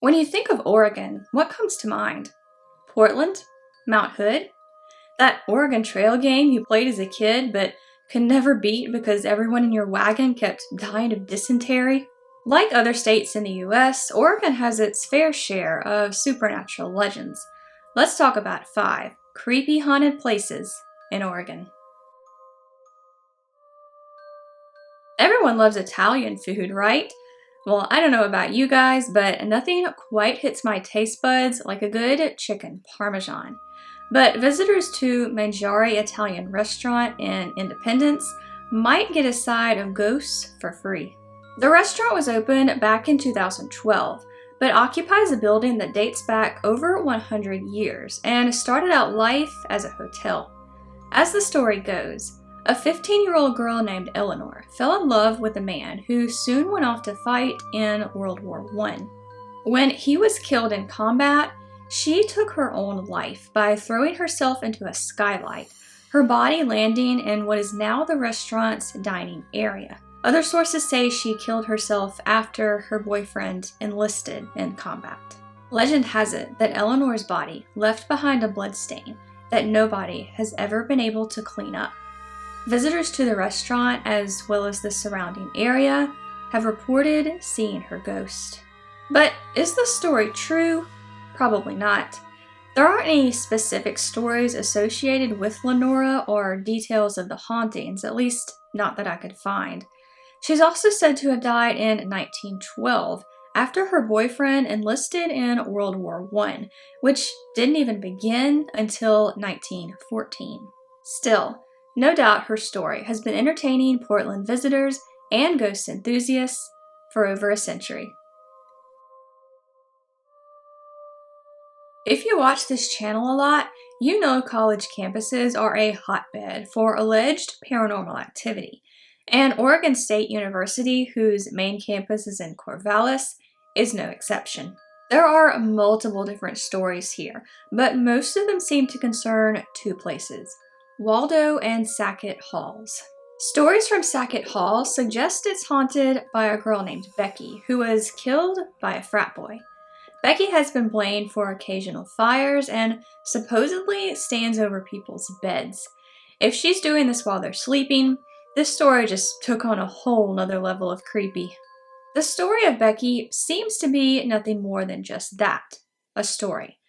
When you think of Oregon, what comes to mind? Portland? Mount Hood? That Oregon Trail game you played as a kid but could never beat because everyone in your wagon kept dying of dysentery? Like other states in the US, Oregon has its fair share of supernatural legends. Let's talk about 5 creepy haunted places in Oregon. Everyone loves Italian food, right? Well, I don't know about you guys, but nothing quite hits my taste buds like a good chicken parmesan. But visitors to Mangiare Italian restaurant in Independence might get a side of ghosts for free. The restaurant was opened back in 2012, but occupies a building that dates back over 100 years and started out life as a hotel. As the story goes, a 15-year-old girl named Eleanor fell in love with a man who soon went off to fight in World War I. When he was killed in combat, she took her own life by throwing herself into a skylight, her body landing in what is now the restaurant's dining area. Other sources say she killed herself after her boyfriend enlisted in combat. Legend has it that Eleanor's body left behind a bloodstain that nobody has ever been able to clean up. Visitors to the restaurant, as well as the surrounding area, have reported seeing her ghost. But is the story true? Probably not. There aren't any specific stories associated with Lenora or details of the hauntings, at least not that I could find. She's also said to have died in 1912 after her boyfriend enlisted in World War I, which didn't even begin until 1914. Still, no doubt her story has been entertaining Portland visitors and ghost enthusiasts for over a century. If you watch this channel a lot, you know college campuses are a hotbed for alleged paranormal activity, and Oregon State University, whose main campus is in Corvallis, is no exception. There are multiple different stories here, but most of them seem to concern 2 places: Waldo and Sackett Halls. Stories from Sackett Hall suggest it's haunted by a girl named Becky, who was killed by a frat boy. Becky has been blamed for occasional fires and supposedly stands over people's beds. If she's doing this while they're sleeping, this story just took on a whole nother level of creepy. The story of Becky seems to be nothing more than just that, a story.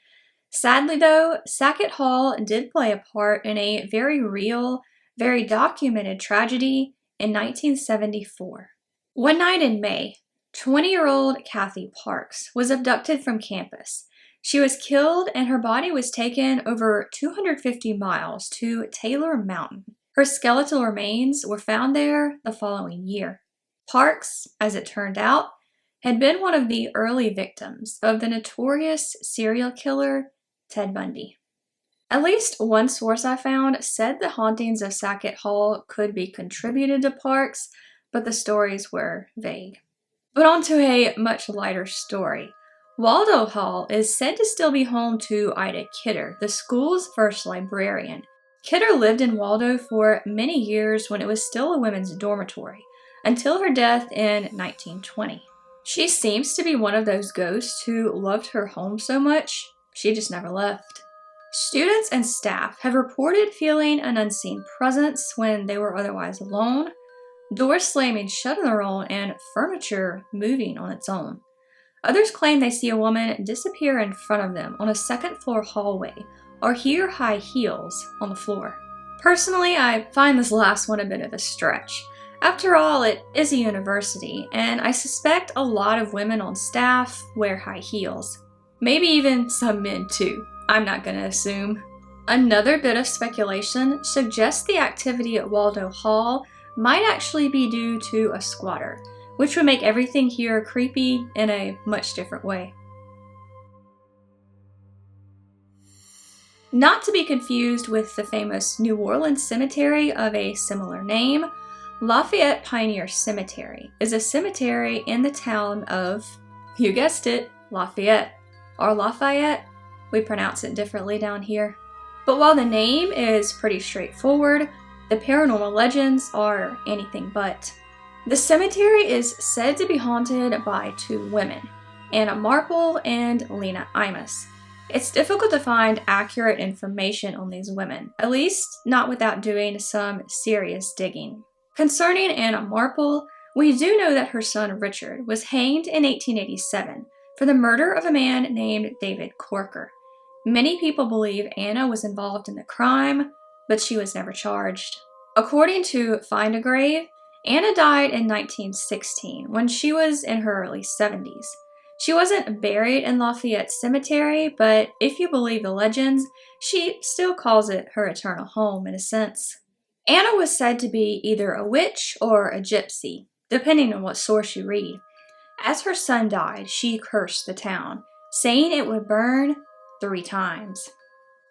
Sadly though, Sackett Hall did play a part in a very real, very documented tragedy in 1974. One night in May, 20-year-old Kathy Parks was abducted from campus. She was killed and her body was taken over 250 miles to Taylor Mountain. Her skeletal remains were found there the following year. Parks, as it turned out, had been one of the early victims of the notorious serial killer Ted Bundy. At least one source I found said the hauntings of Sackett Hall could be contributed to Parks, but the stories were vague. But on to a much lighter story. Waldo Hall is said to still be home to Ida Kidder, the school's first librarian. Kidder lived in Waldo for many years when it was still a women's dormitory, until her death in 1920. She seems to be one of those ghosts who loved her home so much, she just never left. Students and staff have reported feeling an unseen presence when they were otherwise alone, doors slamming shut on their own, and furniture moving on its own. Others claim they see a woman disappear in front of them on a second-floor hallway or hear high heels on the floor. Personally, I find this last one a bit of a stretch. After all, it is a university, and I suspect a lot of women on staff wear high heels. Maybe even some men too. I'm not gonna assume. Another bit of speculation suggests the activity at Waldo Hall might actually be due to a squatter, which would make everything here creepy in a much different way. Not to be confused with the famous New Orleans cemetery of a similar name, Lafayette Pioneer Cemetery is a cemetery in the town of, you guessed it, Lafayette. Or Lafayette, we pronounce it differently down here. But while the name is pretty straightforward, the paranormal legends are anything but. The cemetery is said to be haunted by 2 women. Anna Marple, and Lena Imus. It's difficult to find accurate information on these women, at least not without doing some serious digging. Concerning Anna Marple, we do know that her son Richard was hanged in 1887 for the murder of a man named David Corker. Many people believe Anna was involved in the crime, but she was never charged. According to Find a Grave, Anna died in 1916 when she was in her early 70s. She wasn't buried in Lafayette Cemetery, but if you believe the legends, she still calls it her eternal home in a sense. Anna was said to be either a witch or a gypsy, depending on what source you read. As her son died, she cursed the town, saying it would burn 3 times.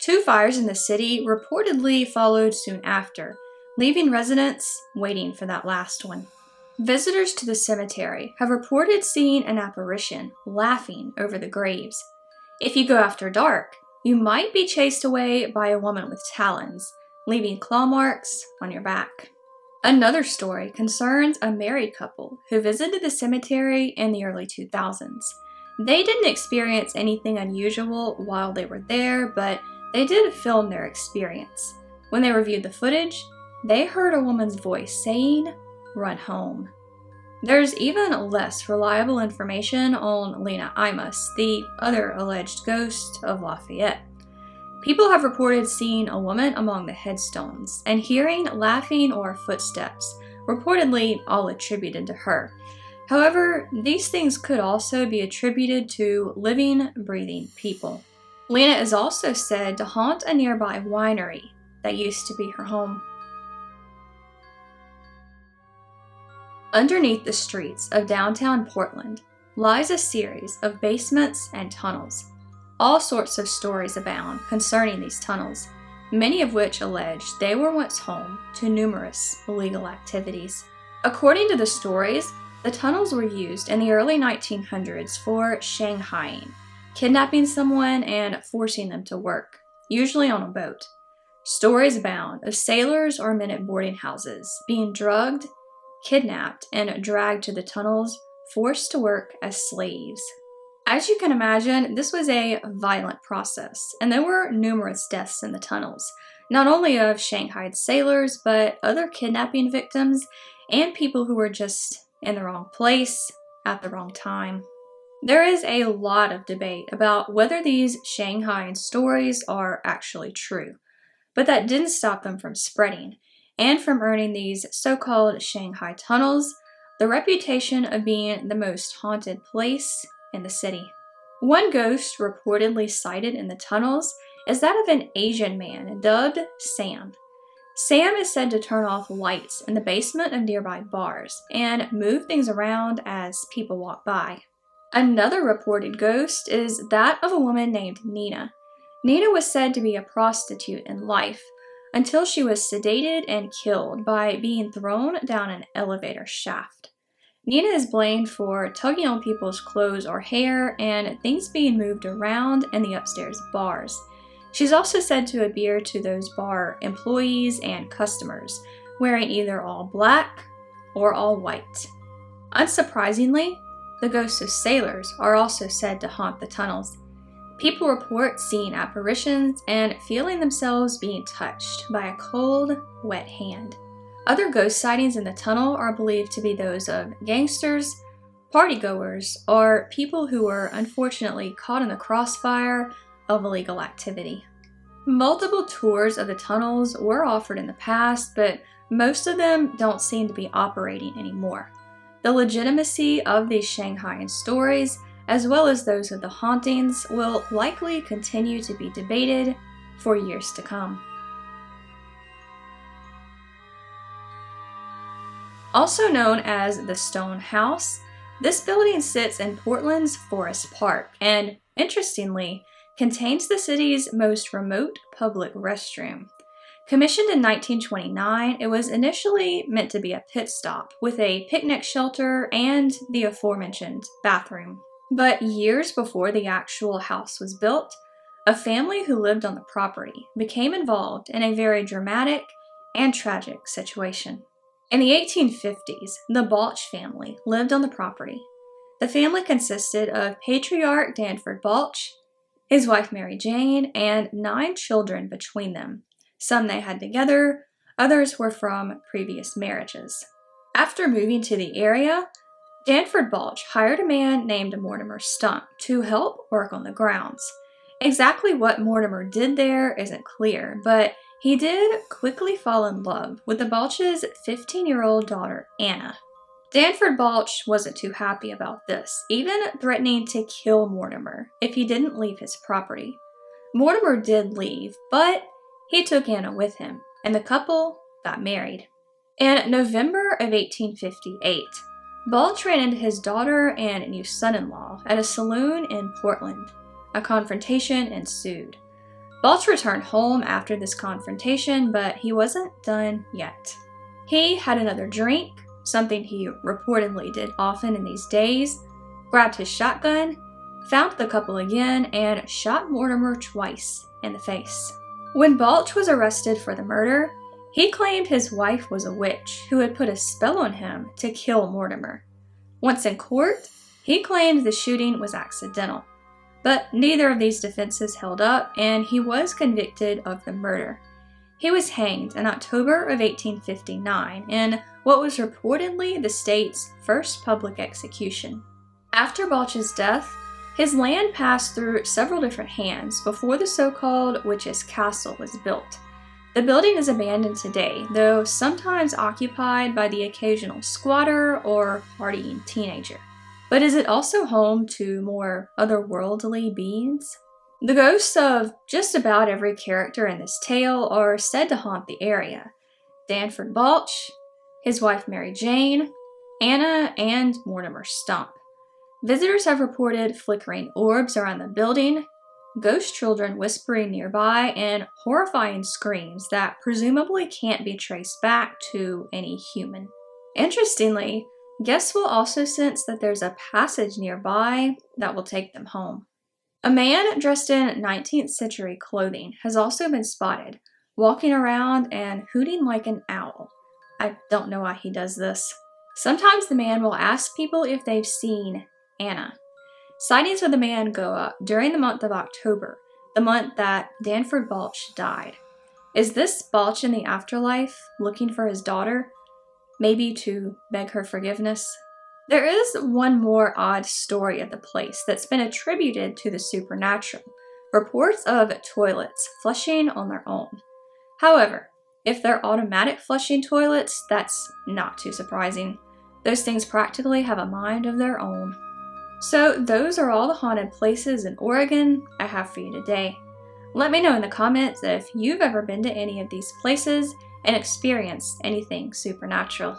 2 fires in the city reportedly followed soon after, leaving residents waiting for that last one. Visitors to the cemetery have reported seeing an apparition laughing over the graves. If you go after dark, you might be chased away by a woman with talons, leaving claw marks on your back. Another story concerns a married couple who visited the cemetery in the early 2000s. They didn't experience anything unusual while they were there, but they did film their experience. When they reviewed the footage, they heard a woman's voice saying, "Run home." There's even less reliable information on Lena Imus, the other alleged ghost of Lafayette. People have reported seeing a woman among the headstones and hearing laughing or footsteps, reportedly all attributed to her. However, these things could also be attributed to living, breathing people. Lena is also said to haunt a nearby winery that used to be her home. Underneath the streets of downtown Portland lies a series of basements and tunnels. All sorts of stories abound concerning these tunnels, many of which allege they were once home to numerous illegal activities. According to the stories, the tunnels were used in the early 1900s for shanghaiing, kidnapping someone and forcing them to work, usually on a boat. Stories abound of sailors or men at boarding houses being drugged, kidnapped, and dragged to the tunnels, forced to work as slaves. As you can imagine, this was a violent process, and there were numerous deaths in the tunnels, not only of Shanghaied sailors, but other kidnapping victims and people who were just in the wrong place at the wrong time. There is a lot of debate about whether these Shanghaied stories are actually true, but that didn't stop them from spreading and from earning these so-called Shanghai tunnels the reputation of being the most haunted place in the city. One ghost reportedly sighted in the tunnels is that of an Asian man dubbed Sam. Sam is said to turn off lights in the basement of nearby bars and move things around as people walk by. Another reported ghost is that of a woman named Nina. Nina was said to be a prostitute in life, until she was sedated and killed by being thrown down an elevator shaft. Nina is blamed for tugging on people's clothes or hair and things being moved around in the upstairs bars. She's also said to appear to those bar employees and customers, wearing either all black or all white. Unsurprisingly, the ghosts of sailors are also said to haunt the tunnels. People report seeing apparitions and feeling themselves being touched by a cold, wet hand. Other ghost sightings in the tunnel are believed to be those of gangsters, partygoers, or people who were unfortunately caught in the crossfire of illegal activity. Multiple tours of the tunnels were offered in the past, but most of them don't seem to be operating anymore. The legitimacy of these Shanghaian stories, as well as those of the hauntings, will likely continue to be debated for years to come. Also known as the Stone House, this building sits in Portland's Forest Park and, interestingly, contains the city's most remote public restroom. Commissioned in 1929, it was initially meant to be a pit stop with a picnic shelter and the aforementioned bathroom. But years before the actual house was built, a family who lived on the property became involved in a very dramatic and tragic situation. In the 1850s, the Balch family lived on the property. The family consisted of patriarch Danford Balch, his wife Mary Jane, and 9 children between them. Some they had together, others were from previous marriages. After moving to the area, Danford Balch hired a man named Mortimer Stump to help work on the grounds. Exactly what Mortimer did there isn't clear, but he did quickly fall in love with the Balch's 15-year-old daughter, Anna. Danford Balch wasn't too happy about this, even threatening to kill Mortimer if he didn't leave his property. Mortimer did leave, but he took Anna with him, and the couple got married. In November of 1858, Balch ran into his daughter and new son-in-law at a saloon in Portland. A confrontation ensued. Balch returned home after this confrontation, but he wasn't done yet. He had another drink, something he reportedly did often in these days, grabbed his shotgun, found the couple again, and shot Mortimer twice in the face. When Balch was arrested for the murder, he claimed his wife was a witch who had put a spell on him to kill Mortimer. Once in court, he claimed the shooting was accidental. But neither of these defenses held up, and he was convicted of the murder. He was hanged in October of 1859 in what was reportedly the state's first public execution. After Balch's death, his land passed through several different hands before the so-called Witch's Castle was built. The building is abandoned today, though sometimes occupied by the occasional squatter or partying teenager. But is it also home to more otherworldly beings? The ghosts of just about every character in this tale are said to haunt the area. Danford Balch, his wife Mary Jane, Anna, and Mortimer Stump. Visitors have reported flickering orbs around the building, ghost children whispering nearby, and horrifying screams that presumably can't be traced back to any human. Interestingly, guests will also sense that there's a passage nearby that will take them home. A man dressed in 19th century clothing has also been spotted, walking around and hooting like an owl. I don't know why he does this. Sometimes the man will ask people if they've seen Anna. Sightings of the man go up during the month of October, the month that Danford Balch died. Is this Balch in the afterlife looking for his daughter? Maybe to beg her forgiveness? There is one more odd story of the place that's been attributed to the supernatural. Reports of toilets flushing on their own. However, if they're automatic flushing toilets, that's not too surprising. Those things practically have a mind of their own. So those are all the haunted places in Oregon I have for you today. Let me know in the comments if you've ever been to any of these places and experienced anything supernatural.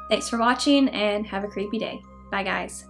Thanks for watching and have a creepy day. Bye guys.